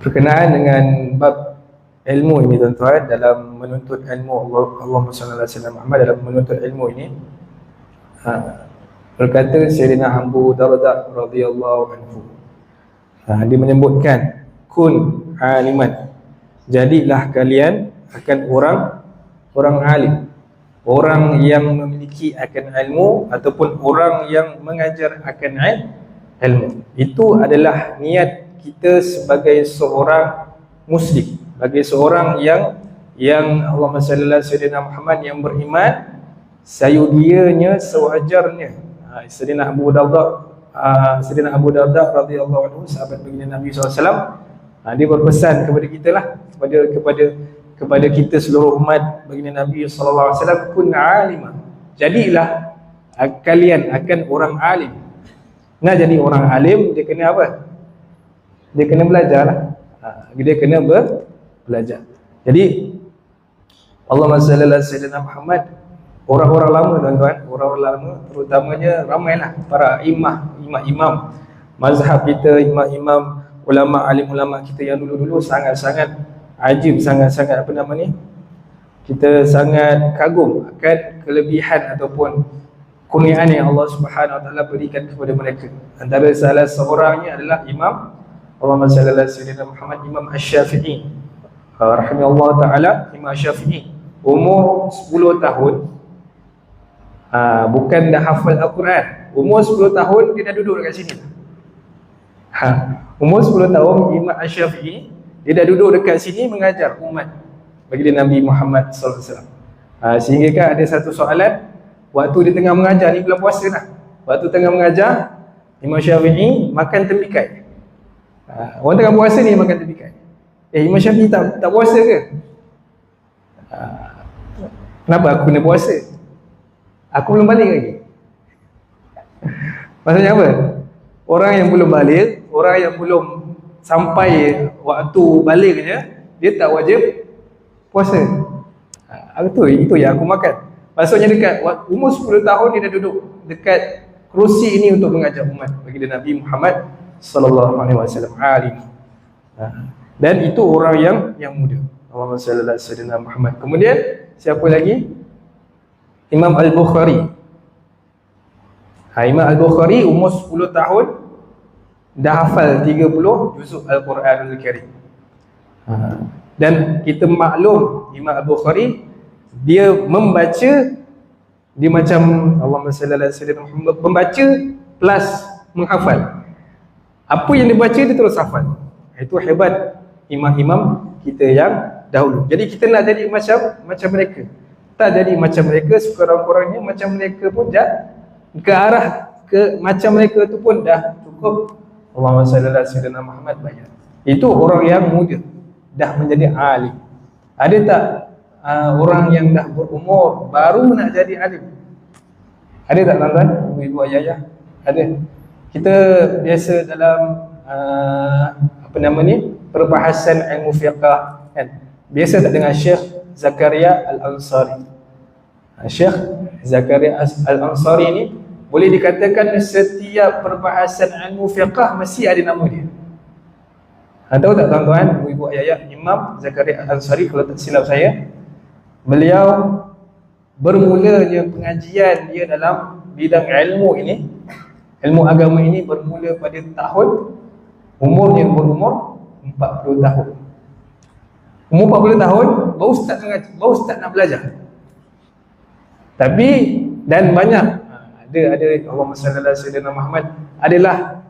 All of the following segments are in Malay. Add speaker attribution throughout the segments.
Speaker 1: Berkenaan dengan bab ilmu ini tuan-tuan, dalam menuntut ilmu Allahumma salli ala sayyidina Muhammad, dalam menuntut ilmu ini berkata Sayyidina Abu Darda radhiyallahu anhu, dia menyebutkan kun aliman, jadilah kalian akan orang alim, orang yang memiliki akan ilmu ataupun orang yang mengajar akan ilmu. Itu adalah niat kita sebagai seorang muslim, sebagai seorang yang Allahumma salli ala sayyidina Muhammad, yang beriman sayudianya sewajarnya. Sayyidina Abu Darda radhiyallahu anhu, sahabat baginda Nabi SAW, dia berpesan kepada kita lah, kepada kita seluruh umat baginda Nabi SAW, kun alima, jadilah kalian akan orang alim. Nak jadi orang alim, dia kena apa? Dia kena belajar lah. Dia kena belajar. Jadi Allahumma salli ala sayyidina Muhammad, orang-orang lama tuan-tuan, orang-orang lama terutamanya ramailah para imam mazhab kita, imam ulama, alim ulama kita yang dulu-dulu sangat-sangat ajib, sangat-sangat apa nama ni, kita sangat kagum akan kelebihan ataupun kurniaan yang Allah Subhanahu Wa Taala berikan kepada mereka. Antara salah seorangnya adalah Imam, Allahumma salli ala sayyidina Muhammad, Imam Asy-Syafi'i rahimahullah taala. Imam Asy-Syafi'i umur 10 tahun, bukan dah hafal Al-Quran, umur 10 tahun dia dah duduk dekat sini. Umur 10 tahun Imam Asy-Syafi'i dia dah duduk dekat sini mengajar umat baginda Nabi Muhammad sallallahu alaihi wasallam. Sehingga kan ada satu soalan waktu dia tengah mengajar, ni bulan puasa dah, waktu tengah mengajar Imam Syafi'i makan tembikai. Orang tengah puasa ni makan tembikai. Imam Syafi'i tak puasa ke? Kenapa aku kena puasa? Aku belum balik lagi. Maksudnya apa? Orang yang belum balik, orang yang belum sampai waktu baliknya, dia tak wajib puasa. Itu yang aku makan. Maksudnya dekat umur 10 tahun dia dah duduk dekat kerusi ini untuk mengajar umat baginda Nabi Muhammad sallallahu alaihi wasallam, alim. Dan itu orang yang muda. Allahumma salli ala sayyidina Muhammad. Kemudian siapa lagi? Imam Al-Bukhari. Imam Al-Bukhari umur 10 tahun dah hafal 30 juzuk Al-Quranul Karim. Dan kita maklum Imam Al-Bukhari dia membaca, dia macam Allahumma salli ala sayyidina Muhammad, membaca plus menghafal. Apa yang dia baca dia terus hafal. Itu hebat imam-imam kita yang dahulu. Jadi kita nak jadi macam mereka. Tak jadi macam mereka, sekurang-kurangnya macam mereka pun dah ke arah macam mereka tu pun dah cukup. Allahumma salli ala sayyidina Muhammad banyak. Itu orang yang muda dah menjadi alim. Ada tak orang yang dah berumur baru nak jadi alim? Ada tak tuan-tuan, ibu ayah? Ada. Kita biasa dalam apa nama ni, perbahasan ilmu fiqh kan, biasa tak dengar Syekh Zakaria Al-Ansari. Syekh Zakaria Al-Ansari ni boleh dikatakan setiap perbahasan ilmu fiqh mesti ada nama dia. Tahu tak tuan-tuan, ibu ayah, Imam Zakaria Al-Ansari, kalau tak silap saya, beliau bermulanya pengajian dia dalam bidang ilmu ini, ilmu agama ini, bermula pada tahun umurnya berumur 40 tahun. Umur 40 tahun baru start nak belajar. Tapi dan banyak ada Allahumma salli ala sayyidina Muhammad, adalah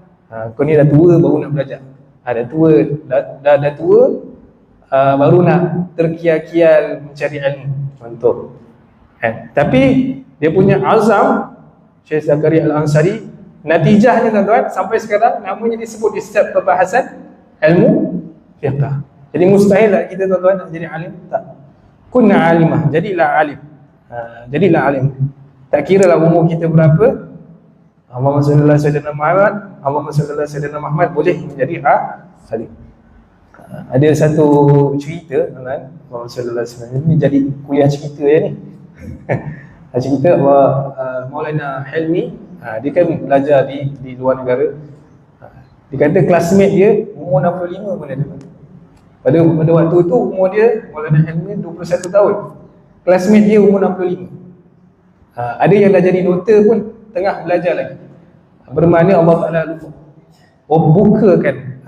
Speaker 1: kau ni dah tua baru nak belajar. Dah tua baru nak terkial-kial mencari ilmu, contoh. Tapi dia punya azam, Syekh Zakaria Al-Ansari, natijahnya tuan-tuan sampai sekarang namanya disebut di setiap perbahasan ilmu fiqh. Jadi mustahil lah kita tuan-tuan nak jadi alim, tak. Kunna alimah, jadilah alim. Jadilah alim. Tak kira lah umur kita berapa. Allahumma salli ala sayyidina Muhammad, Allahumma salli ala sayyidina Muhammad, boleh menjadi alim. Ada satu cerita tuan-tuan, Allahumma salli ala sayyidina, ini jadi kuliah cerita ya ni. Cerita Maulana Hilmi, dia kan belajar di luar negara. Dia kata classmate dia umur 65 pun ada. Pada waktu tu umur dia Maulana Hilmi 21 tahun. Classmate dia umur 65. Ada yang dah jadi doktor pun tengah belajar lagi. Bermakna Allah Ta'ala lupa bukakan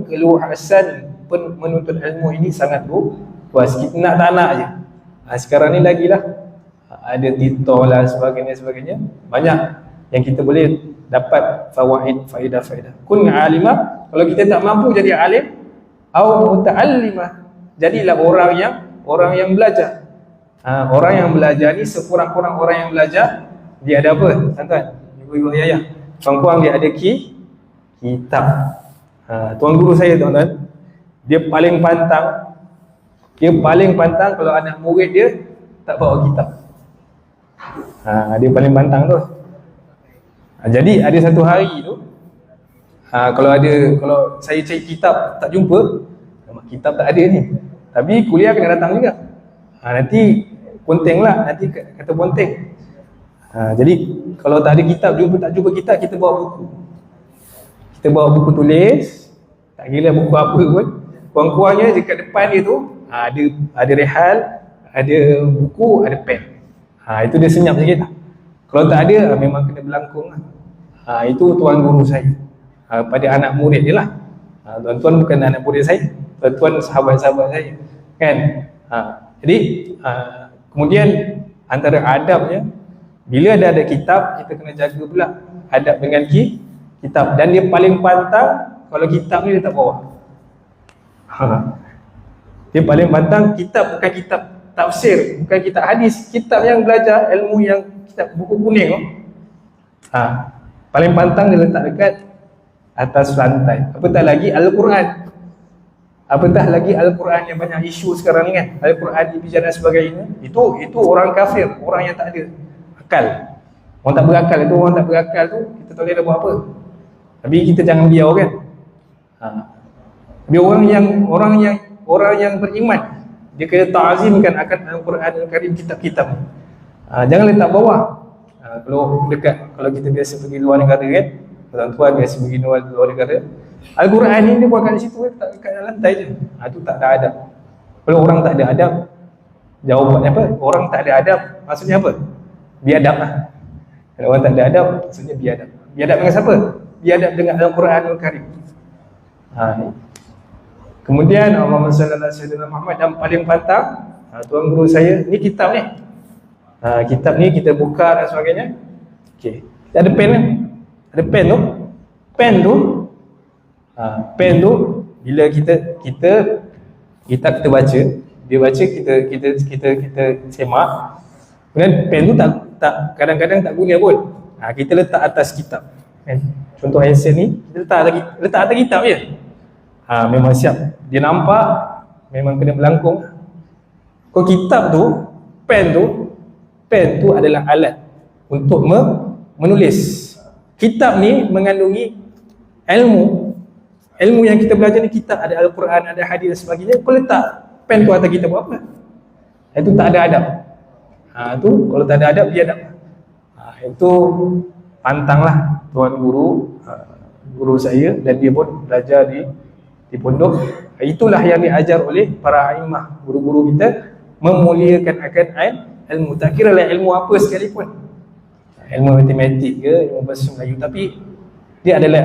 Speaker 1: keluasan menuntut ilmu ini sangat luas. Kita nak tak nak je. Sekarang ni lagilah ada TikTok lah sebagainya. Banyak yang kita boleh dapat faedah. Kun alimah, kalau kita tak mampu jadi alim, au muta'allimah, jadilah orang yang belajar. Orang yang belajar ni sekurang-kurang orang yang belajar dia ada apa? Tuan-tuan, ibu-ibu ayah, puan-puan, dia ada kitab. Tuan guru saya, tuan-tuan, dia paling pantang kalau anak murid dia tak bawa kitab. Dia paling pantang tu. Jadi ada satu hari tu, kalau saya cari kitab tak jumpa, kitab tak ada ni. Tapi kuliah kena datang juga. Nanti ponteng lah, nanti kata ponteng. Jadi kalau tak ada kitab, tak jumpa kitab, kita bawa buku. Kita bawa buku tulis, tak kira buku apa pun. Kurang-kurangnya dekat depan dia tu ada rehal, ada buku, ada pen. Itu dia senyap sikit lah. Kalau tak ada, memang kena berlangkung lah. Itu tuan guru saya pada anak murid dia lah. Tuan-tuan bukan anak murid saya, tuan-tuan sahabat-sahabat saya kan. Jadi kemudian antara adabnya, bila ada kitab, kita kena jaga pula adab dengan kitab. Dan dia paling pantang kalau kitab ni dia tak bawa. Dia paling pantang kitab, bukan kitab tafsir, bukan kitab hadis, kitab yang belajar ilmu, yang kitab buku kuning tu. Paling pantang dia letak dekat atas lantai. Apatah lagi Al-Quran. Apatah lagi Al-Quran yang banyak isu sekarang ni kan. Al-Quran dibicarakan dan sebagainya. Itu orang kafir, orang yang tak ada akal. Orang tak berakal itu, orang tak berakal tu kita tak boleh dah buat apa. Tapi kita jangan biar kan. Tapi orang yang beriman, dia kena ta'azimkan akan Al-Quran Al-Karim, kitab-kitab. Jangan letak bawah. Kalau kita biasa pergi luar negara kan, tuan-tuan biasa pergi luar negara, Al-Quran ni dia buat kat situ, tak kat lantai je. Itu tak ada adab. Kalau orang tak ada adab, jawapannya apa? Orang tak ada adab, maksudnya apa? Biadab lah. Kalau orang tak ada adab, maksudnya biadab. Biadab dengan siapa? Biadab dengan Al-Quran Al-Karim. Kemudian Allahumma salli ala sayyidina Muhammad, dan paling pantang tuan guru saya, ni kitab ni. Kitab ni kita buka dan sebagainya. Okey. Ada pen kan? Ada pen tu. Pen tu bila kita baca, dia baca, kita semak. Kemudian pen tu tak kadang-kadang tak guna pun. Kita letak atas kitab. Kan? Contoh handset ni, kita letak atas kitab je. Memang siap. Dia nampak memang kena melangkung. Kalau kitab tu, pen tu adalah alat untuk menulis. Kitab ni mengandungi ilmu yang kita belajar ni. Kitab ada Al-Quran, ada hadis dan sebagainya. Kau letak pen tu atas kitab buat apa? Itu tak ada adab. Tu kalau tak ada adab, dia adab. Itu pantanglah tuan guru saya, dan dia pun belajar di pondok. Itulah yang diajar oleh para a'immah, guru-guru kita, memuliakan akan ilmu. Tak kira lah ilmu apa sekalipun, ilmu matematik ke, ilmu bahasa Melayu, tapi dia adalah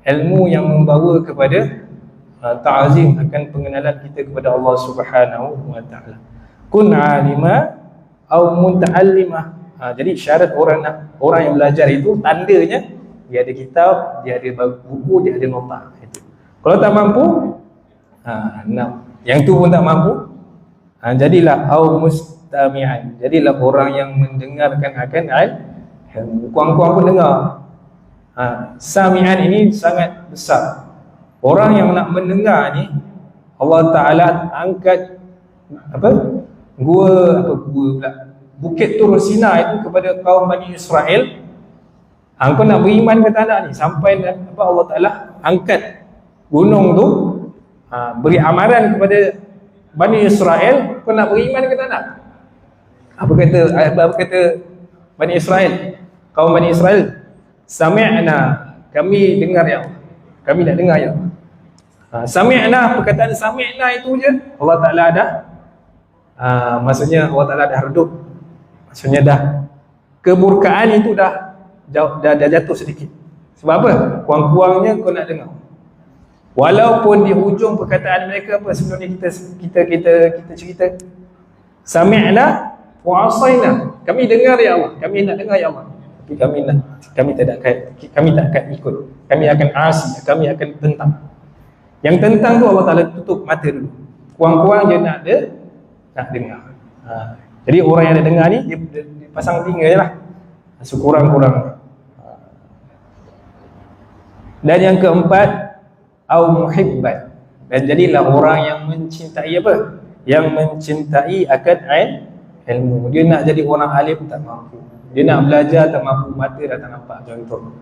Speaker 1: ilmu yang membawa kepada ta'azim, akan pengenalan kita kepada Allah Subhanahu wa ta'ala. Kun alima au muta'allimah. Jadi syarat orang yang belajar itu, tandanya dia ada kitab, dia ada buku, dia ada nota. Itu. Kalau tak mampu, yang tu pun tak mampu, jadilah au mustami'an, jadilah orang yang mendengarkan akan kuang-kuang pun dengar. Sami'an ini sangat besar. Orang yang nak mendengar ni, Allah Ta'ala angkat Bukit Tur Sina itu kepada kaum Bani Israel. Kau nak beriman ke tak nak ni, sampai Allah Ta'ala angkat gunung tu, beri amaran kepada Bani Israel. Kau nak beriman ke tak nak? Apa kata Bani Israel, kaum Bani Israel? Sami'na, kami dengar ya Allah, kami nak dengar ya Allah. Sami'na, perkataan sami'na itu je Allah Ta'ala dah maksudnya Allah Ta'ala dah redup, maksudnya dah keburkaan itu dah jatuh sedikit. Sebab apa? Kurang-kurangnya kau nak dengar. Walaupun di hujung perkataan mereka apa sebelum ni kita cerita, sami'na wa asaina, kami dengar ya Allah, kami nak dengar ya Allah, tapi kami tak akan ikut, kami akan asi, kami akan tentang. Yang tentang tu Allah Ta'ala tutup mata dulu, kurang-kurang je nak dengar. Jadi orang yang nak dengar ni dia pasang telinga je lah, sekurang-kurang. Dan yang keempat, au muhibban, dan jadilah orang yang mencintai apa? Yang mencintai akan ilmu. Dia nak jadi orang alim tak mampu, dia nak belajar tak mampu, mata dah tak nampak, contoh.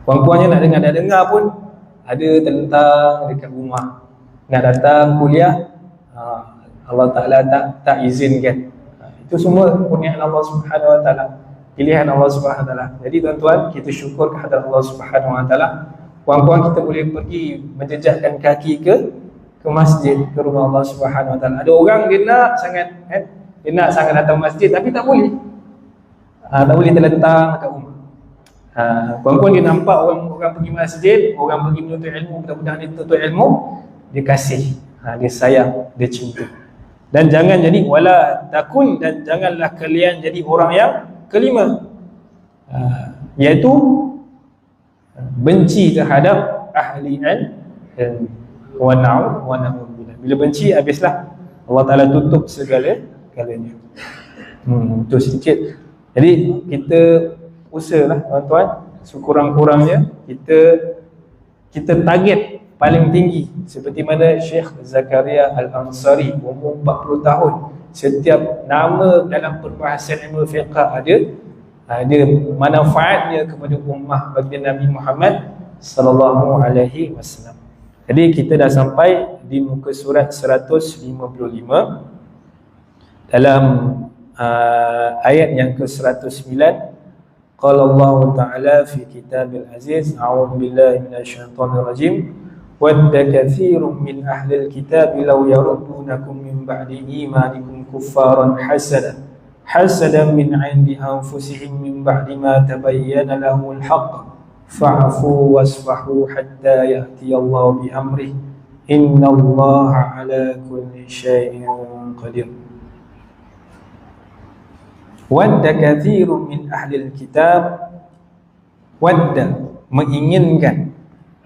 Speaker 1: Puan-puannya nak dengar pun ada tentang dekat rumah, nak datang kuliah, Allah Ta'ala tak izinkan. Itu semua kurniaan Allah Subhanahu Wa Ta'ala, pilihan Allah Subhanahu Wa Ta'ala. Jadi tuan-tuan, kita syukur kehadrat Allah Subhanahu Wa Ta'ala. Puan-puan kita boleh pergi menjejakkan kaki ke masjid, ke rumah Allah Subhanahu Wa Ta'ala. Ada orang dia nak sangat datang masjid tapi tak boleh. Tak boleh terlentang dekat rumah. Puan-puan dia nampak orang pergi masjid, orang pergi menuntut ilmu, budak-budak ni tuntut ilmu, dia kasih, dia sayang, dia cinta. Dan jangan jadi wala takun, dan janganlah kalian jadi orang yang kelima, iaitu benci terhadap ahli ilmu. Wa na'udzubillah. Bila benci, habislah Allah Ta'ala tutup segala-galanya. Itu sedikit. Jadi kita usahalah tuan-tuan, sekurang-kurangnya kita target paling tinggi, seperti mana Syekh Zakaria Al-Ansari, umur 40 tahun, setiap nama dalam perbahasan ilmu fiqh ada manfaatnya kepada ummah baginda Nabi Muhammad sallallahu alaihi wasallam. Jadi kita dah sampai di muka surat 155 dalam ayat yang ke-109. Qala Allah Ta'ala fi kitabil aziz, a'udzu billahi minasyaitonir rajim, wadda katsirun min ahlil kitab law yaruddunakum min ba'di imanikum kuffaran hasadan min 'indi anfusihim min ba'di ma tabayyana lahumul haqq fa'fu wasfahu hatta ya'tiyallahu bi amrihi innallaha 'ala kulli syai'in qadir. Wadda kathirun min ahlil kitab, wadda, menginginkan.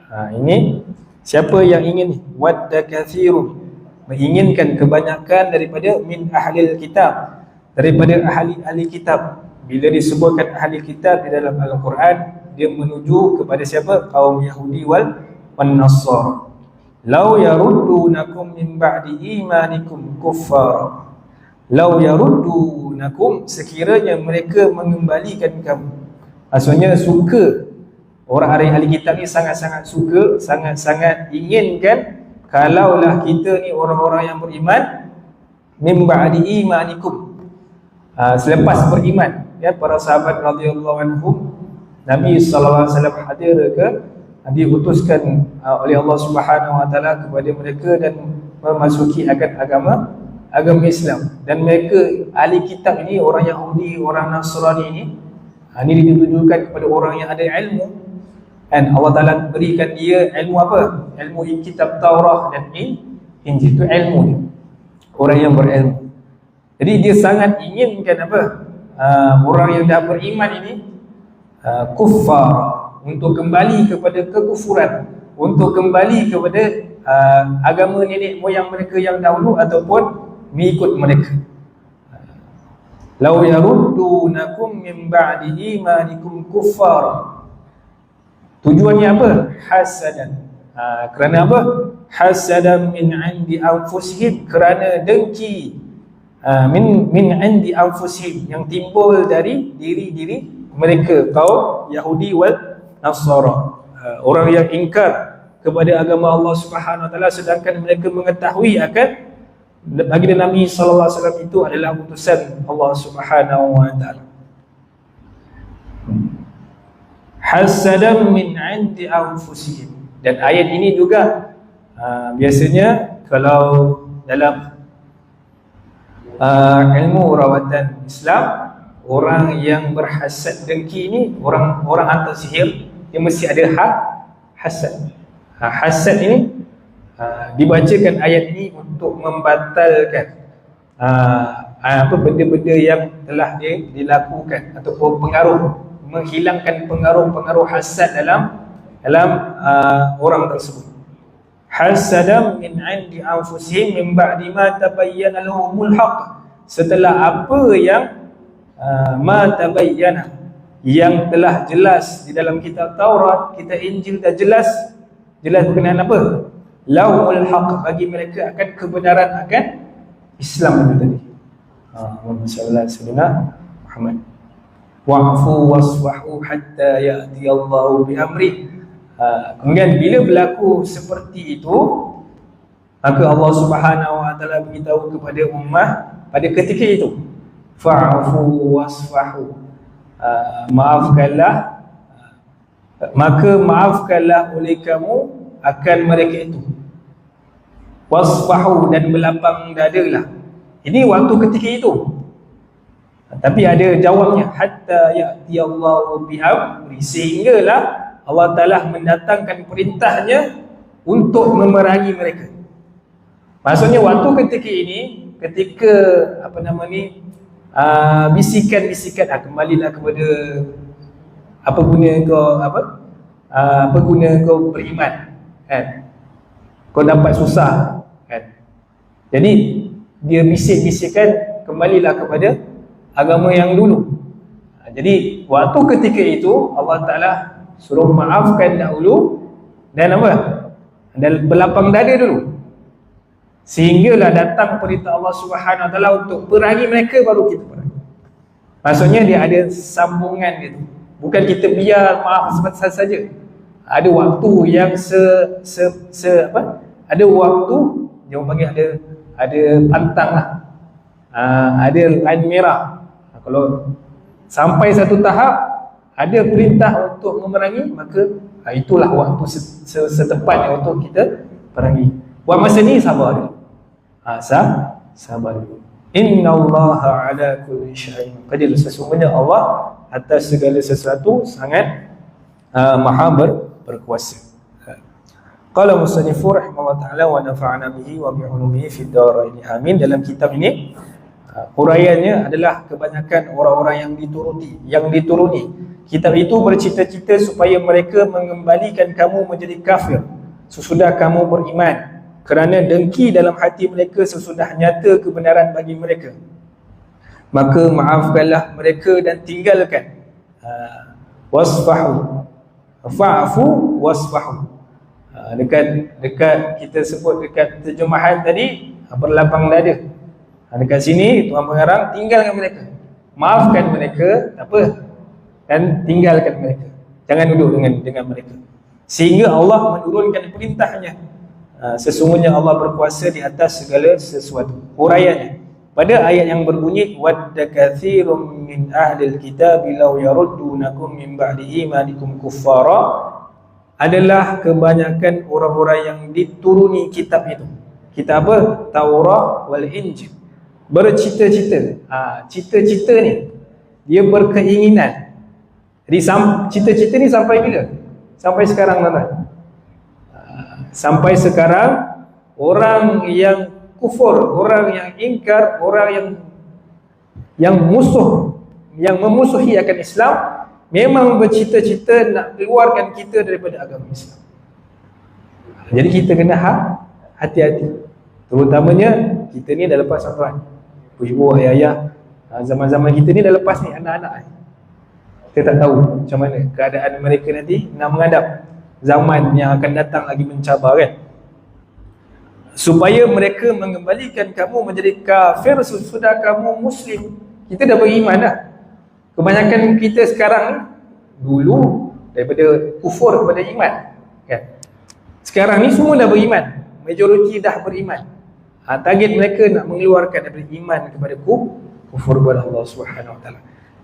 Speaker 1: Ini siapa yang ingin ni? Wadda kathirun, menginginkan kebanyakan daripada min ahlil kitab, daripada ahli kitab. Bila disebutkan ahli kitab di dalam Al-Quran, dia menuju kepada siapa? Kaum Yahudi wal Nasara. Law yaruddunakum min ba'di imanikum kuffara. Law yaruddunakum, sekiranya mereka mengembalikan kamu. Maksudnya suka, orang ahli kitab ni sangat-sangat suka, sangat-sangat inginkan kalaulah kita ni orang-orang yang beriman, min ba'di imanikum, selepas beriman, ya, para sahabat radhiyallahu anhum, Nabi sallallahu alaihi wasallam hadir ke, diutuskan oleh Allah Subhanahu Wa Taala kepada mereka dan memasuki agama Islam. Dan mereka ahli kitab ini, orang Yahudi, orang Nasrani ini ditujukan kepada orang yang ada ilmu, dan Allah Ta'ala berikan dia ilmu apa? Ilmu kitab Taurah dan Injil. Itu ilmu dia, orang yang berilmu. Jadi dia sangat inginkan apa? Orang yang dah beriman ini kuffar, untuk kembali kepada kekufuran, untuk kembali kepada agama nenek moyang mereka yang dahulu ataupun mengikut mereka. Law yaruddunakum min ba'di imanikum kuffara. Tujuannya apa? Hasadan. Kerana apa? Hasadan min 'indi anfusihim, kerana dengki min 'indi anfusihim, yang timbul dari diri mereka, kaum Yahudi wal Nasara, orang yang ingkar kepada agama Allah Subhanahu Wa Taala, sedangkan mereka mengetahui akan baginda Nabi sallallahu alaihi wasallam itu adalah utusan Allah Subhanahu Wa Taala. Hasadan min 'indi anfusihim. Dan ayat ini juga Biasanya kalau dalam ilmu rawatan Islam, orang yang berhasad dengki ni orang hantar sihir, dia mesti ada hasad. Hasad ini dibacakan ayat ini untuk membatalkan benda-benda yang telah dilakukan ataupun menghilangkan pengaruh hasad dalam orang tersebut. Hasadam min 'indi anfusihim min ba'di ma tabayyana lahumul haqq, setelah apa yang ma tabayyana, yang telah jelas di dalam kitab Taurat, kitab Injil dah jelas berkenaan apa? Lahumul haqq, bagi mereka akan kebenaran akan Islam itu tadi. Allahumma shalli ala sayyidina Muhammad. Wa'fu wasfahu hatta ya'ti Allahu bi amri. Kemudian bila berlaku seperti itu, maka Allah Subhanahu wa taala beritahu kepada ummah pada ketika itu, fa'fu wasfahu, maafkanlah, maka maafkanlah oleh kamu akan mereka itu. Wasfahu, dan berlapang dadalah. Ini waktu ketika itu. Tapi ada jawabnya, hatta ya'ti Allahu bi amri, sehinggalah Allah Ta'ala mendatangkan perintahnya untuk memerangi mereka. Maksudnya waktu ketika ini, ketika bisikan-bisikan, kembalilah kepada apa guna kau beriman, kan? Kau dapat susah, kan? Jadi dia bisik-bisikkan, kembalilah kepada agama yang dulu. Jadi waktu ketika itu Allah Ta'ala suruh maafkan dahulu, dan apa? Dan berlapang dada dulu, sehinggalah datang perintah Allah Subhanahu Wa Taala untuk perangi mereka, baru kita perangi. Maksudnya dia ada sambungan gitu. Bukan kita biar maaf semata saja. Ada waktu yang ada waktu dia panggil ada pantang lah. Ada line merah. Kalau sampai satu tahap ada perintah untuk memerangi, maka itulah waktu setepatnya untuk kita perangi. Buat masa ni sabar dulu. Sabar dulu. Innallaha ala kulli syai'in qadir. Sesungguhnya Allah atas segala sesuatu sangat maha berkuasa. Qala musannifu rahimahullah ta'ala wa nafa'ana bihi wa bi'ulumihi fid dharain. Amin. Dalam kitab ini huraiannya adalah kebanyakan orang-orang yang dituruni kitab itu bercita-cita supaya mereka mengembalikan kamu menjadi kafir sesudah kamu beriman, kerana dengki dalam hati mereka sesudah nyata kebenaran bagi mereka. Maka maafkanlah mereka dan tinggalkan. Wasfahu, fa'fu wasfahu. Dekat kita sebut dekat terjemahan tadi, berlapang dada. Dekat sini Tuhan mengarang tinggalkan mereka, maafkan mereka, tak apa, dan tinggalkan mereka, jangan duduk dengan mereka, sehingga Allah menurunkan perintahnya. Sesungguhnya Allah berkuasa di atas segala sesuatu. Huraiannya pada ayat yang berbunyi wadda katsirum min ahlil kitab law yaruddunakum min ba'di imanikum kuffara, adalah kebanyakan orang-orang yang dituruni kitab itu. Kitab apa? Taurat wal Injil. Bercita-cita. Cita-cita ni dia berkeinginan. Jadi cita-cita ni sampai bila? Sampai sekarang, tuan-tuan. Sampai sekarang orang yang kufur, orang yang ingkar, orang yang memusuhi akan Islam, memang bercita-cita nak keluarkan kita daripada agama Islam. Jadi kita kena hati-hati. Terutamanya kita ni dah lepas, tuan-tuan, ibu, ayah, zaman-zaman kita ni dah lepas ni, anak-anak. Kita tak tahu macam mana keadaan mereka nanti nak menghadap zaman yang akan datang lagi mencabar, kan? Supaya mereka mengembalikan kamu menjadi kafir sesudah kamu muslim. Kita dah beriman dah. Kebanyakan kita sekarang dulu daripada kufur kepada iman, kan? Sekarang ni semua dah beriman. Majoriti dah beriman. Target mereka nak mengeluarkan daripada iman kepada kufur kepada Allah Subhanahu Wa Taala.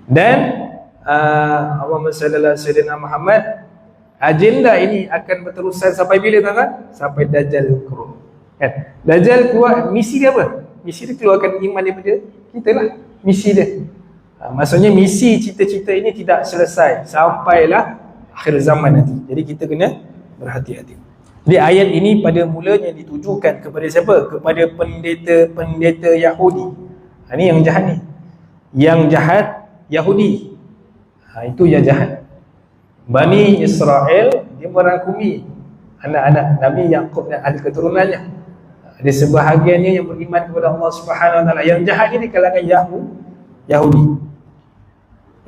Speaker 1: Dan Allahumma salli ala sayyidina Muhammad, agenda ini akan berterusan sampai bila tuan-tuan? Sampai Dajjal keluar. Kan? Dajjal keluar, misi dia apa? Misi dia keluarkan iman daripada kita lah. Misi dia. Maksudnya misi cita-cita ini tidak selesai sampailah akhir zaman nanti. Jadi kita kena berhati-hati. Jadi ayat ini pada mulanya ditujukan kepada siapa? Kepada pendeta-pendeta Yahudi. Ini yang jahat ni. Yang jahat Yahudi. Itu yang jahat. Bani Israel dia merangkumi anak-anak Nabi Yaqub dan ahli keturunannya. Ada sebahagiannya yang beriman kepada Allah Subhanahu Wa Taala. Yang jahat ni di kalangan Yahudi.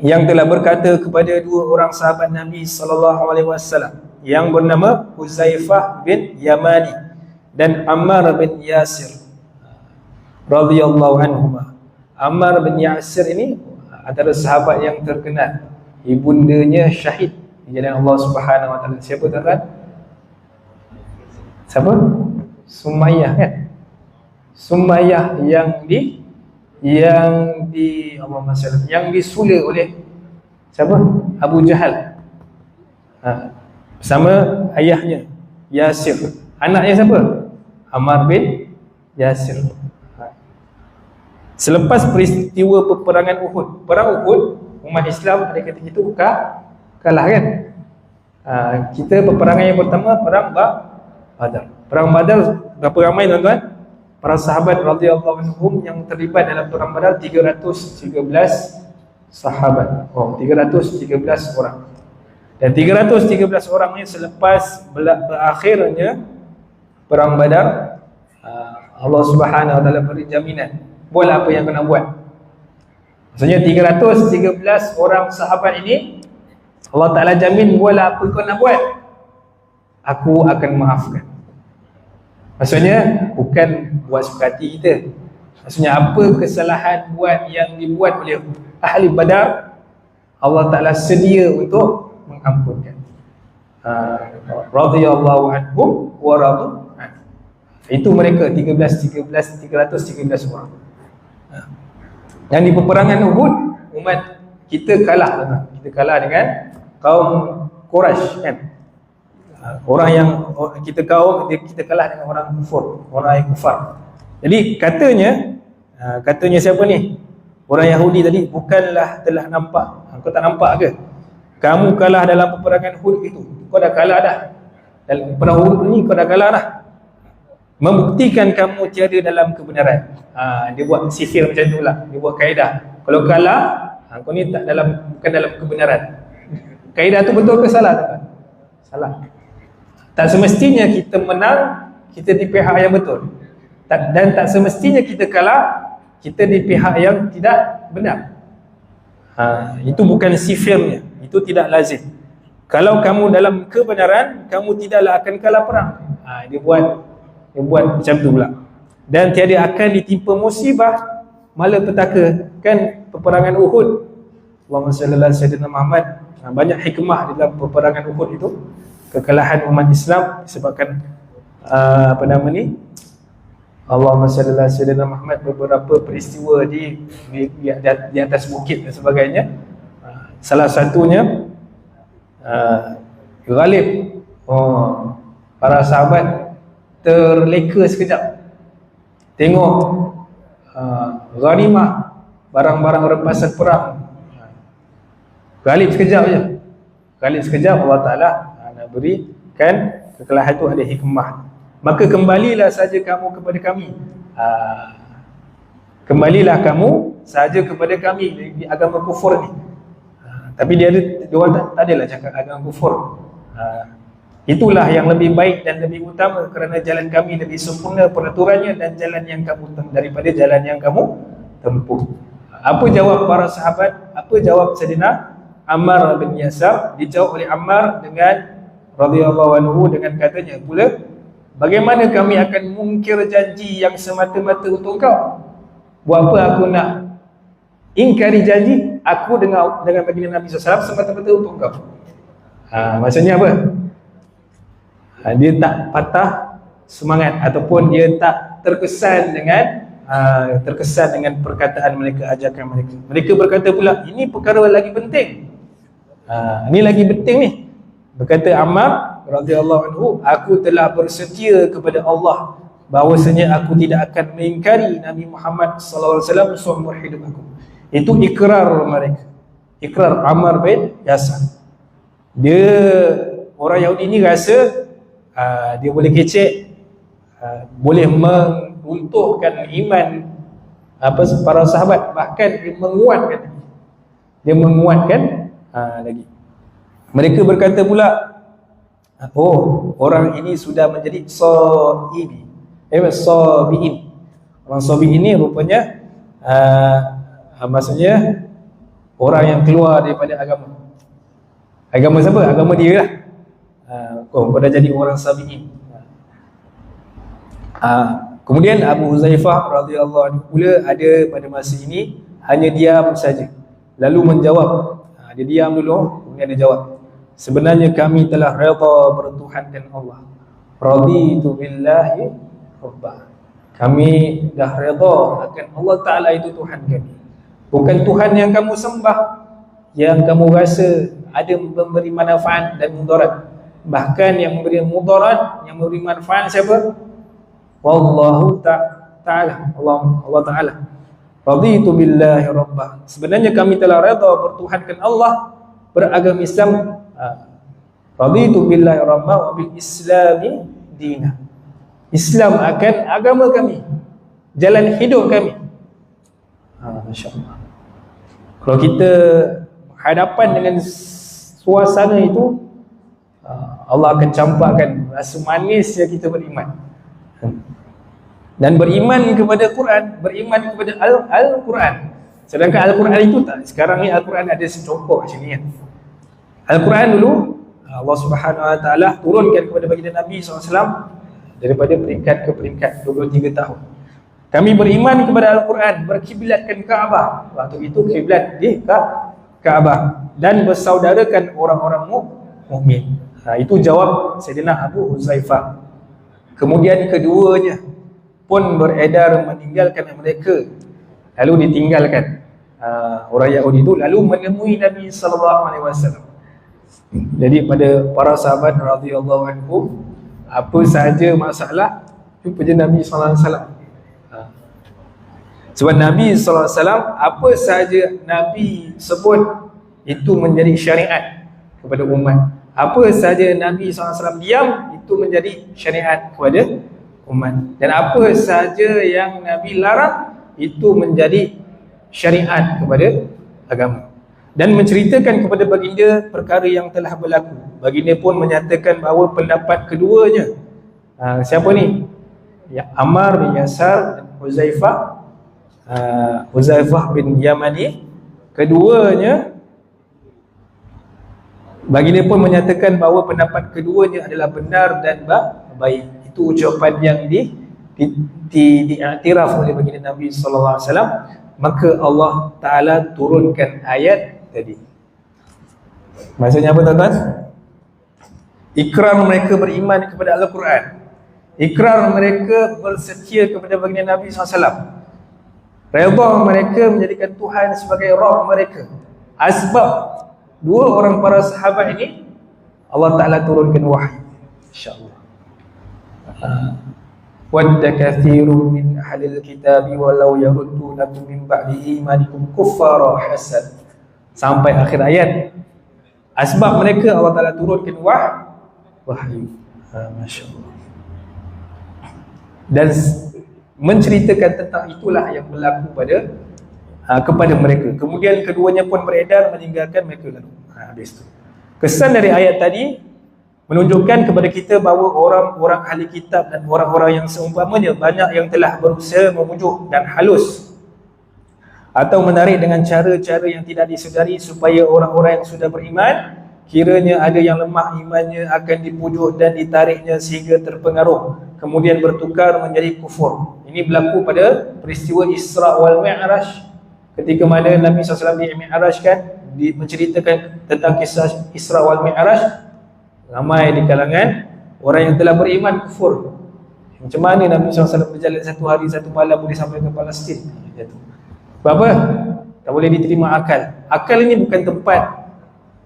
Speaker 1: Yang telah berkata kepada dua orang sahabat Nabi sallallahu alaihi wasallam yang bernama Huzaifah bin Yamani dan Ammar bin Yasir radhiyallahu anhuma. Ammar bin Yasir ini antara sahabat yang terkenal. Ibundanya syahid di jalan Allah Subhanahu Wa Taala. Siapa tuan-tuan? Siapa? Sumayyah kan? Sumayyah yang Allahumma salli, yang disula oleh siapa? Abu Jahal. Bersama ayahnya Yasir. Anaknya siapa? Ammar bin Yasir. Selepas peristiwa peperangan Uhud, perang Uhud, umat Islam pada ketika itu kalah kan? Kita peperangan yang pertama perang Badar. Perang Badar berapa ramai tuan-tuan? Para sahabat radhiyallahu anhum yang terlibat dalam perang Badar 313 sahabat. 313 orang. Dan 313 orang ini selepas berakhirnya perang Badar, Allah Subhanahu Wa Taala beri jaminan, buat apa yang kena buat. Maksudnya 313 orang sahabat ini Allah Ta'ala jamin, buat apa kau nak buat, aku akan maafkan. Maksudnya bukan buat suka hati kita. Maksudnya apa kesalahan buat yang dibuat oleh ahli Badar, Allah Ta'ala sedia untuk mengampunkan. Radhiyallahu anhum wa radu an. Itu mereka 313 orang. Yang di peperangan Uhud, umat kita kalah. Kita kalah dengan kaum Quraisy kan. Orang yang kita kalah dengan orang kufur, orang yang kufar. Jadi katanya siapa ni? Orang Yahudi tadi, bukanlah telah nampak. Kau tak nampak ke? Kamu kalah dalam peperangan Uhud itu. Kau dah kalah dah. Dalam perang Uhud ni kau dah kalah dah. Membuktikan kamu tiada dalam kebenaran. Dia buat sihir macam tu lah. Dia buat kaedah. Kalau kalah, kau ni bukan dalam kebenaran. Kaedah tu betul ke salah tak? Salah. Tak semestinya kita menang, kita di pihak yang betul. Dan tak semestinya kita kalah, kita di pihak yang tidak benar. Itu bukan sifirnya. Itu tidak lazim. Kalau kamu dalam kebenaran, kamu tidaklah akan kalah perang. Dia buat macam tu pula. Dan tiada akan ditimpa musibah malapetaka. Kan peperangan Uhud, Allahumma salli ala sayyidina Muhammad, banyak hikmah di dalam peperangan Uhud itu. Kekalahan umat Islam disebabkan Allahumma salli ala sayyidina Muhammad, beberapa peristiwa di atas bukit dan sebagainya. Salah satunya Ghalib, para sahabat terleka sekejap tengok ghanimah, barang-barang rampasan perang. Ghalib sekejap je. Allah Ta'ala nak berikan kekalahan itu ada hikmah. Maka kembalilah saja kamu kepada kami. Kembalilah kamu saja kepada kami di agama kufur ni. Tapi dia orang tak adalah cakap agama kufur. Itulah yang lebih baik dan lebih utama, kerana jalan kami lebih sempurna peraturannya dan jalan yang kamu daripada jalan yang kamu tempuh. Apa jawab para sahabat? Apa jawab Sayyidina Ammar bin Yasir? Dijawab oleh Ammar dengan radhiyallahu anhu dengan katanya pula, bagaimana kami akan mungkir janji yang semata-mata untuk kau? Buat apa aku nak ingkari janji aku dengan baginda Nabi SAW semata-mata untuk kau? Maksudnya apa? Dia tak patah semangat ataupun dia tak terkesan dengan perkataan mereka, ajakan mereka. Mereka berkata pula, ini perkara lagi penting. Ini lagi penting ni. Berkata Ammar radhiyallahu anhu, aku telah bersedia kepada Allah bahwasanya aku tidak akan mengingkari Nabi Muhammad sallallahu alaihi wasallam seumur hidup aku. Itu ikrar mereka. Ikrar Ammar bin Yasir. Dia orang Yahudi ni rasa dia boleh kecek, boleh meruntuhkan iman para sahabat, bahkan dia menguatkan lagi. Mereka berkata pula, oh, orang ini sudah menjadi sabiin. Orang sabiin ini rupanya maksudnya orang yang keluar daripada agama. Agama siapa? Agama dia lah. Kau dah jadi orang sabiin. Kemudian Abu Huzaifah radhiyallahu anhu pula ada pada masa ini hanya diam saja, lalu menjawab. Dia diam dulu, kemudian dia jawab, sebenarnya kami telah redha bertuhankan Allah. Raditu billahi rabba. Kami dah redha akan Allah Ta'ala itu Tuhan kami. Bukan Tuhan yang kamu sembah, yang kamu rasa ada memberi manfaat dan mudarat. Bahkan yang memberi mudarat, yang memberi manfaat siapa? Wallahu ta'ala, Allah Ta'ala. Raditu billahi rabbah. Sebenarnya kami telah redha bertuhankan Allah, beragama Islam. Raditu billahi rabbah wa bil islami dina. Islam akan agama kami, jalan hidup kami. Masya-Allah. Kalau kita hadapan dengan suasana itu, Allah akan campakkan rasa manisnya kita beriman. Dan beriman kepada Quran, beriman kepada Al-Quran. Sedangkan Al-Quran itu tak. Sekarang ni Al-Quran ada secongkok macam ni kan. Al-Quran dulu Allah Subhanahu Wa Taala turunkan kepada baginda Nabi SAW daripada peringkat ke peringkat 23 tahun. Kami beriman kepada Al-Quran, berkiblatkan Kaabah. Waktu itu kiblat di Kaabah, dan bersaudarakan orang-orang mukmin. Itu jawab Sayyidina Abu Huzaifah. Kemudian keduanya pun beredar meninggalkan mereka, lalu ditinggalkan orang Yahudi itu, lalu menemui Nabi SAW. Jadi pada para sahabat radhiyallahu anhum, apa sahaja masalah jumpa je Nabi SAW. Sebab Nabi SAW, apa sahaja Nabi sebut itu menjadi syariat kepada umat. Apa sahaja Nabi SAW diam, itu menjadi syariat kepada umat. Dan apa sahaja yang Nabi larang, itu menjadi syariat kepada agama. Dan menceritakan kepada baginda perkara yang telah berlaku. Baginda pun menyatakan bahawa pendapat keduanya, siapa ni? Ya, Ammar bin Yasir dan Huzaifah bin Yamani, keduanya, baginda pun menyatakan bahawa pendapat keduanya adalah benar dan baik. Itu ucapan yang diiktiraf oleh baginda Nabi sallallahu alaihi wasallam. Maka Allah Taala turunkan ayat tadi. Maksudnya apa tuan-tuan? Ikrar mereka beriman kepada Al-Quran, ikrar mereka bersetia kepada baginda Nabi SAW, redha mereka menjadikan Tuhan sebagai Rabb mereka. Sebab dua orang para sahabat ini, Allah Ta'ala turunkan wahyu. InsyaAllah. Wadda kathirun min ahlil kitabi walau yaruddunakum min ba'di imanikum kuffara hasad. Sampai akhir ayat. Sebab mereka Allah Ta'ala turunkan wahyu. Masya Allah. Dan menceritakan tentang itulah yang berlaku kepada mereka. Kemudian keduanya pun beredar meninggalkan mereka lalu. Habis tu. Kesan dari ayat tadi menunjukkan kepada kita bahawa orang-orang ahli kitab dan orang-orang yang seumpamanya banyak yang telah berusaha memujuk dan halus atau menarik dengan cara-cara yang tidak disedari supaya orang-orang yang sudah beriman, kiranya ada yang lemah imannya, akan dipujuk dan ditariknya sehingga terpengaruh, kemudian bertukar menjadi kufur. Ini berlaku pada peristiwa Isra wal Mi'raj, ketika mana Nabi SAW di-Mi'rajkan, menceritakan tentang kisah Isra wal Mi'raj. Ramai di kalangan orang yang telah beriman kufur. Macam mana Nabi SAW berjalan satu hari satu malam boleh sampai ke Palestin? Sebab apa? Tak boleh diterima akal. Akal ini bukan tempat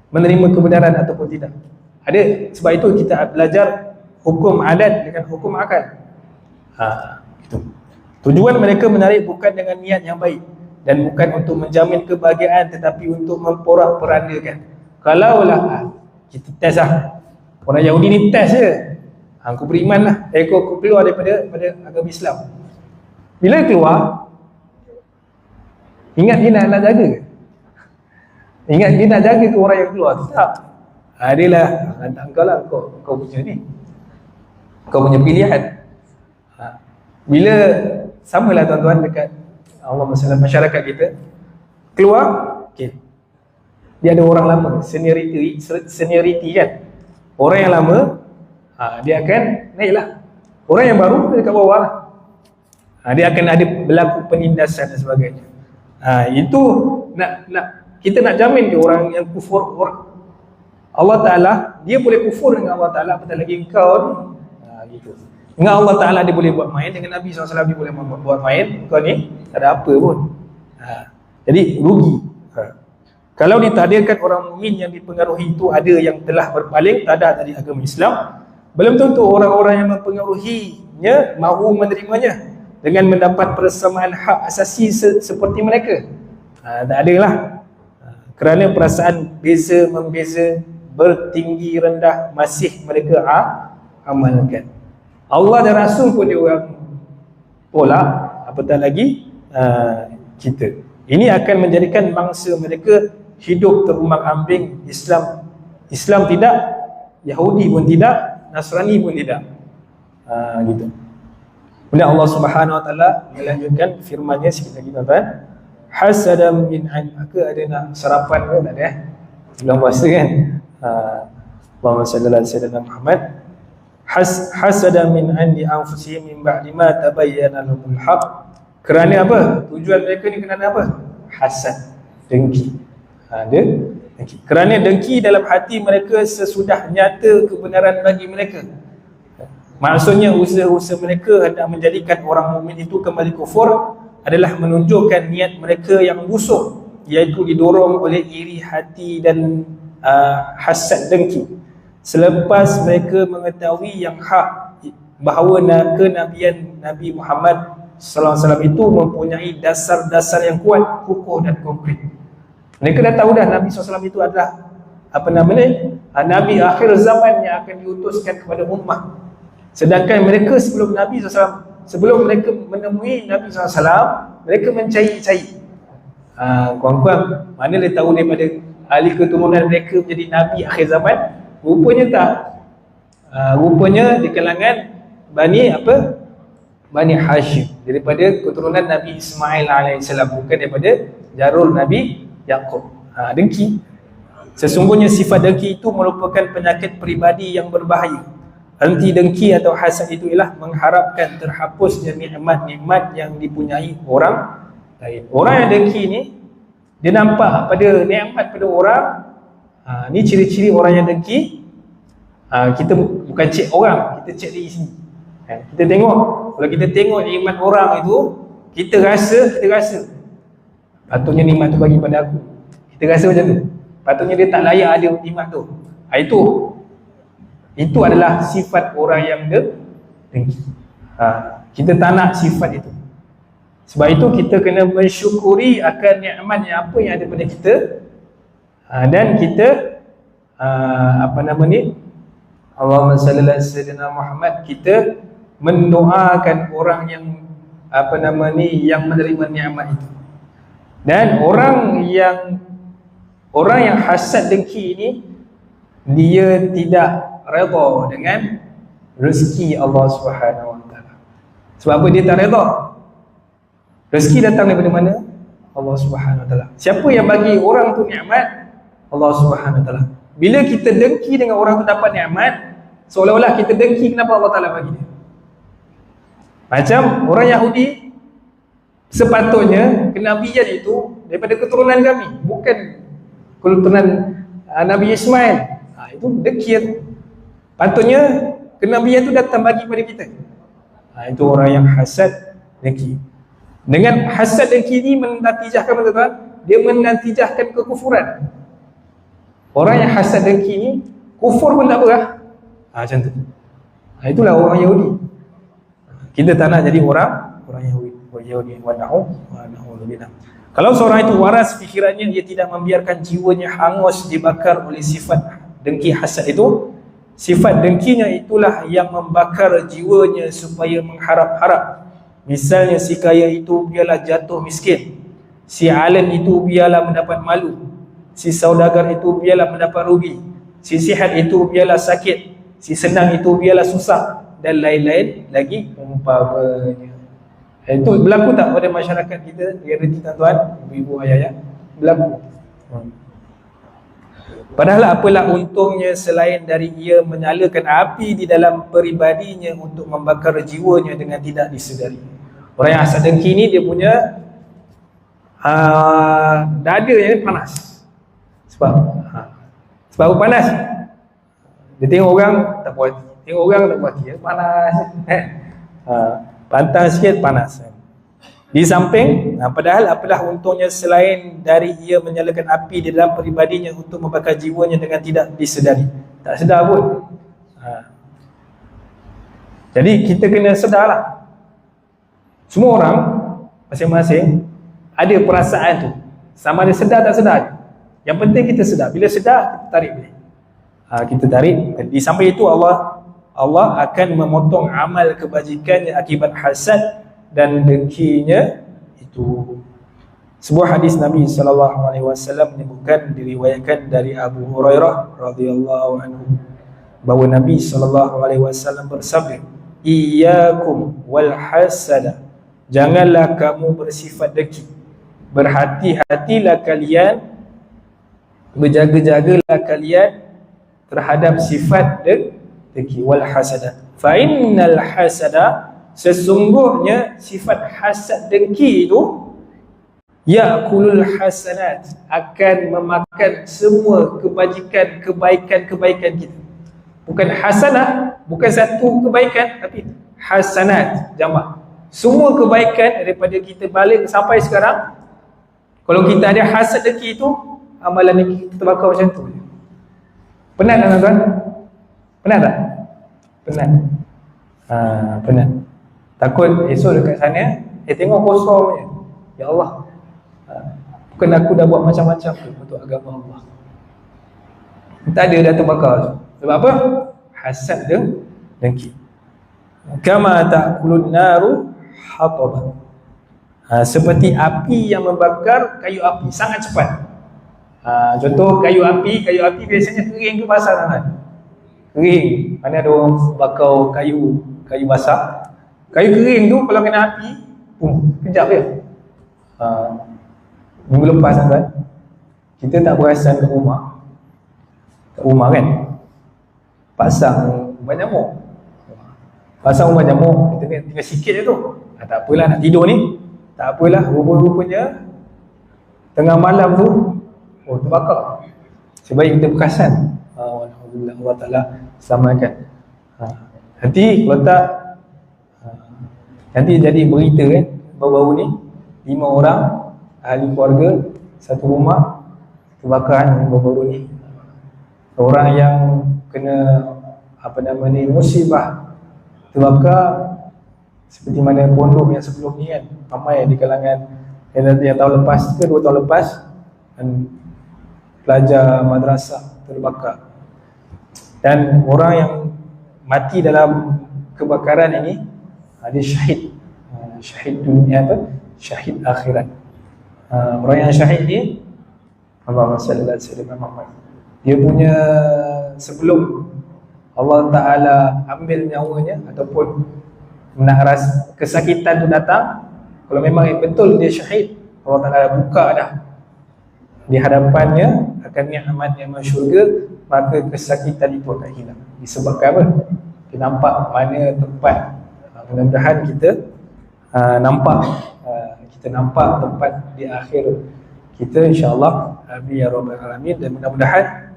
Speaker 1: menerima kebenaran ataupun tidak. Sebab itu kita belajar hukum adat dengan hukum akal. Itu. Tujuan mereka menarik bukan dengan niat yang baik dan bukan untuk menjamin kebahagiaan, tetapi untuk memporak-porandakan. Kalaulah kita test lah, orang Yahudi ni test je, kau beriman lah, kau keluar daripada agama Islam. Bila keluar, ingat dia nak jaga ke? Ingat dia nak jaga ke orang yang keluar? Tak. Dia lah hantar kau lah, kau punya ni, kau punya pilihan. Bila samalah tuan-tuan dekat Allah masyarakat kita keluar, okay, dia ada orang lama, seniority kan. Orang yang lama dia akan naik lah, orang yang baru dia dekat bawah lah. Dia akan ada berlaku penindasan dan sebagainya. Itu kita nak jamin ke orang yang kufur, Allah Ta'ala dia boleh kufur dengan Allah Ta'ala, apatah lagi engkau ni. Gitu. Dengan Allah Ta'ala dia boleh buat main, dengan Nabi SAW dia boleh buat main, kau ni tak ada apa pun. Jadi rugi. Kalau ditakdirkan orang mukmin yang dipengaruhi itu ada yang telah berpaling, tadah dari agama Islam, belum tentu orang-orang yang mempengaruhinya mahu menerimanya dengan mendapat persamaan hak asasi seperti mereka. Tak adalah. Kerana perasaan beza-membeza, bertinggi rendah masih mereka amalkan. Allah dan Rasul pun dia orang tolak, apatah lagi kita. Ini akan menjadikan bangsa mereka hidup terumbang-ambing. Islam tidak, Yahudi pun tidak, Nasrani pun tidak. Gitu. Kemudian Allah Subhanahu Wa Taala melanjutkan firman-Nya sikit lagi tuan-tuan. Hasadam min ada nak sarapan ke tak ada? Belum puasa kan? Allahumma salli ala sayyidina Muhammad. Hasada min indi anfusihim min ba'di ma tabayyana lahumul haq. Kerana apa? Tujuan mereka ni kerana apa? Hasad, dengki. Dengki. Kerana dengki dalam hati mereka sesudah nyata kebenaran bagi mereka. Maksudnya usaha-usaha mereka hendak menjadikan orang mukmin itu kembali kufur adalah menunjukkan niat mereka yang busuk, iaitu didorong oleh iri hati dan hasad dengki. Selepas mereka mengetahui yang hak, bahawa kenabian Nabi Muhammad SAW itu mempunyai dasar-dasar yang kuat, kukuh dan konkret. Mereka dah tahu dah Nabi SAW itu adalah Nabi akhir zaman yang akan diutuskan kepada ummah. Sedangkan mereka sebelum Nabi SAW, sebelum mereka menemui Nabi SAW, mereka mencari-cari. Kawan-kawan, mana dia tahu daripada ahli keturunan mereka menjadi Nabi akhir zaman? Rupanya tak. Rupanya di kalangan Bani Hashim, daripada keturunan Nabi Ismail AS, bukan daripada jarul Nabi Yaqub. Dengki. Sesungguhnya sifat dengki itu merupakan penyakit peribadi yang berbahaya. Henti dengki atau hasad itu ialah mengharapkan terhapusnya nikmat-nikmat yang dipunyai orang lain. Orang yang dengki ni, dia nampak pada nikmat pada orang. Ni ciri-ciri orang yang dengki. Kita bukan cek orang, kita cek diri sini. Kita tengok, kalau kita tengok nikmat orang itu, kita rasa patutnya nikmat tu bagi pada aku. Kita rasa macam tu. Patutnya dia tak layak ada nikmat tu. Itu adalah sifat orang yang dengki. Kita tak nak sifat itu. Sebab itu kita kena mensyukuri akan nikmat yang apa yang ada pada kita, dan kita Allahumma salli ala sayyidina Muhammad, kita mendoakan orang yang yang menerima nikmat itu. Dan orang yang hasad dengki ini, dia tidak redha dengan rezeki Allah Subhanahu Wa Taala. Sebab apa dia tak redha? Rezeki datang daripada mana? Allah Subhanahu Wa Taala. Siapa yang bagi orang tu nikmat? Allah Subhanahu Wa Taala. Bila kita dengki dengan orang tu dapat nikmat, seolah-olah kita dengki kenapa Allah Taala bagi dia. Macam orang Yahudi, sepatutnya kenabian itu daripada keturunan kami, bukan keturunan Nabi Ismail. Itu dengki. Patutnya kenabian itu datang bagi pada kita. Itu orang yang hasad dengki. Dengan hasad dengki ini menatijahkan apa tuan? Dia menatijahkan kekufuran. Orang yang hasad dengki ini kufur pun tak apa lah. Macam tu. Itulah orang Yahudi. Kita tak nak jadi orang Yahudi. Kalau seorang itu waras fikirannya, dia tidak membiarkan jiwanya hangus dibakar oleh sifat dengki hasad itu. Sifat dengkinya itulah yang membakar jiwanya supaya mengharap-harap. Misalnya si kaya itu biarlah jatuh miskin, si alim itu biarlah mendapat malu, si saudagar itu biarlah mendapat rugi, si sihat itu biarlah sakit, si senang itu biarlah susah, dan lain-lain lagi umpamanya. Itu berlaku tak pada masyarakat kita? Realiti tuan-tuan, ibu-ibu, ayah-ayah, berlaku. Padahal apalah untungnya selain dari ia menyalakan api di dalam peribadinya untuk membakar jiwanya dengan tidak disedari. Orang yang hasad dengki ni dia punya dada yang panas. Sebab apa panas? Dia tengok orang tak puas hati, tengok orang tak puas hati, panas. Pantang sikit panas. Di samping, padahal apalah untungnya selain dari ia menyalakan api di dalam peribadinya untuk membakar jiwanya dengan tidak disedari. Tak sedar pun. Jadi kita kena sedarlah. Semua orang masing-masing ada perasaan tu. Sama ada sedar tak sedar. Yang penting kita sedar. Bila sedar, kita tarik balik. Kita tarik. Di samping itu Allah akan memotong amal kebajikannya akibat hasad dan dengkinya itu. Sebuah hadis Nabi SAW menyebutkan, diriwayatkan dari Abu Hurairah radhiyallahu anhu, bahawa Nabi SAW bersabda, "Iyyakum wal hasada." Janganlah kamu bersifat dengki. Berhati-hatilah kalian, berjaga-jagalah kalian terhadap sifat dengki wal hasada. Fa innal hasada, sesungguhnya sifat hasad dengki itu ya'kulul hasanat, akan memakan semua kebaikan-kebaikan kita. Bukan hasanah, bukan satu kebaikan, tapi hasanat jamak. Semua kebaikan daripada kita balik sampai sekarang, kalau kita ada hasad dengki itu, amalan kita terbakar macam tu. Penat tak tuan-tuan? Penat tak? Penat. Penat. Takut esok dekat sana, tengok kosong je. Ya Allah, bukan aku dah buat macam-macam tu untuk agama Allah. Tak ada, dah terbakar. Sebab apa? Hasad dengki. Kama ta'kulun naru hataba. Seperti api yang membakar kayu api, sangat cepat. Contoh kayu api biasanya kering ke basah kan? Kering. Mana ada orang bakar kayu basah. Kayu kering tu kalau kena api, kejap je. Minggu lepas kan, kita tak perasan kat rumah. Kat rumah kan, pasang ubat nyamuk. Pasang ubat nyamuk, kita tinggal sikit je tu. Tak apalah, nak tidur ni, tak apalah, rupa-rupanya tengah malam tu, terbakar. Sebaik kita perasan. Alhamdulillah, Allah Ta'ala selamatkan. Nanti kalau tak, nanti jadi berita kan, baru-baru ni 5 orang ahli keluarga satu rumah kebakaran baru-baru ni. Orang yang kena musibah terbakar, seperti mana pondok yang sebelum ni kan, ramai di kalangan yang tahun lepas ke 2 tahun lepas, dan pelajar madrasah terbakar. Dan orang yang mati dalam kebakaran ini dia syahid. Syahid dunia syahid akhirat. Orang yang syahid ni, Allahumma salli ala sayyidina Muhammad, dia punya sebelum Allah Ta'ala ambil nyawanya ataupun menaras kesakitan tu datang, kalau memang betul dia syahid, Allah Ta'ala buka dah di hadapannya akan nikmat-nikmat syurga, maka kesakitan itu akan hilang. Disebabkan apa? Kita nampak mana tempat. Mudah-mudahan kita nampak tempat di akhir kita, insya-Allah, amin ya rabbal alamin. Dan mudah-mudahan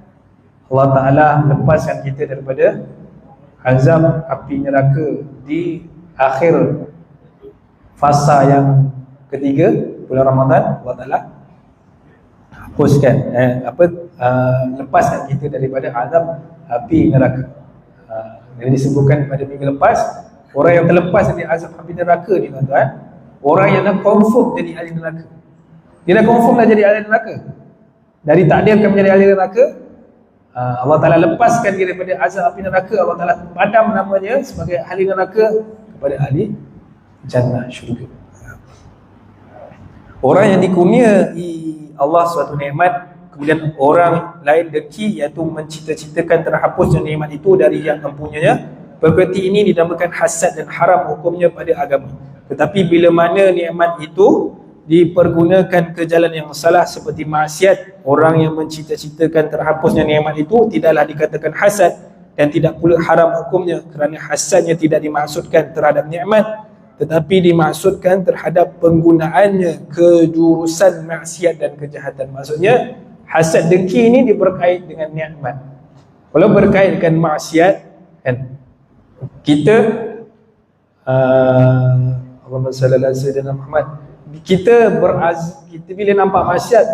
Speaker 1: Allah Ta'ala lepaskan kita daripada azab api neraka di akhir fasa yang ketiga bulan Ramadan. Allah Ta'ala hapuskan lepaskan kita daripada azab api neraka. Yang disebutkan pada minggu lepas, orang yang terlepas dari azab api neraka ni tuan-tuan, orang yang dah confirm jadi ahli neraka. Dia dah confirm dah jadi ahli neraka. Dari takdirkan menjadi ahli neraka, Allah Ta'ala lepaskan dia daripada azab api neraka. Allah Ta'ala padam namanya sebagai ahli neraka kepada ahli jannah, syurga. Orang yang dikurniai Allah suatu nikmat, kemudian orang lain dengki, iaitu mencita-citakan terhapusnya nikmat itu dari yang mempunyainya, perkara ini dinamakan hasad dan haram hukumnya pada agama. Tetapi bila mana nikmat itu dipergunakan ke jalan yang salah seperti maksiat, orang yang mencita-citakan terhapusnya nikmat itu tidaklah dikatakan hasad dan tidak pula haram hukumnya, kerana hasadnya tidak dimaksudkan terhadap nikmat, tetapi dimaksudkan terhadap penggunaannya ke jurusan maksiat dan kejahatan. Maksudnya hasad dengki ini berkait dengan nikmat. Kalau berkait dengan maksiat, kan, kita Allahumma salli ala sayyidina Muhammad, kita bila nampak maksiat,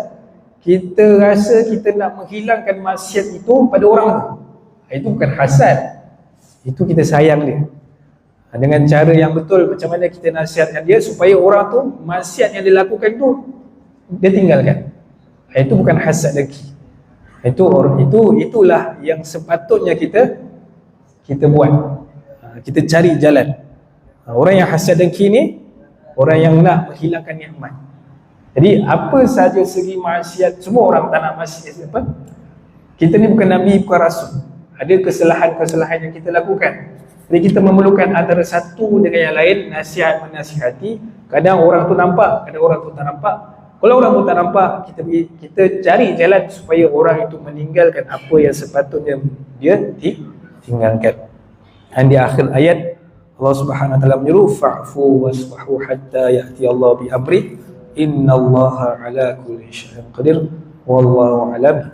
Speaker 1: kita rasa kita nak menghilangkan maksiat itu pada orang tu. Itu bukan hasad, itu kita sayang dia. Dengan cara yang betul, macam mana kita nasihatkan dia supaya orang tu maksiat yang dia lakukan tu dia tinggalkan. Itu bukan hasad dengki. Itulah yang sepatutnya kita buat. Kita cari jalan. Orang yang hasad dengki ni orang yang nak menghilangkan nikmat. Jadi apa saja segi maksiat, semua orang tak nak maksiat apa? Kita ni bukan Nabi, bukan Rasul. Ada kesalahan-kesalahan yang kita lakukan. Jadi kita memerlukan antara satu dengan yang lain, nasihat menasihati. Kadang orang tu nampak, kadang orang tu tak nampak. Kalau orang tu tak nampak, kita cari jalan supaya orang itu meninggalkan apa yang sepatutnya dia tinggalkan. Dan di akhir ayat Allah Subhanahu wa taala menyuruh fa'fu wasfahu hatta ya'ti Allah bi amri innallaha ala kulli syai'in qadir wallahu a'lam.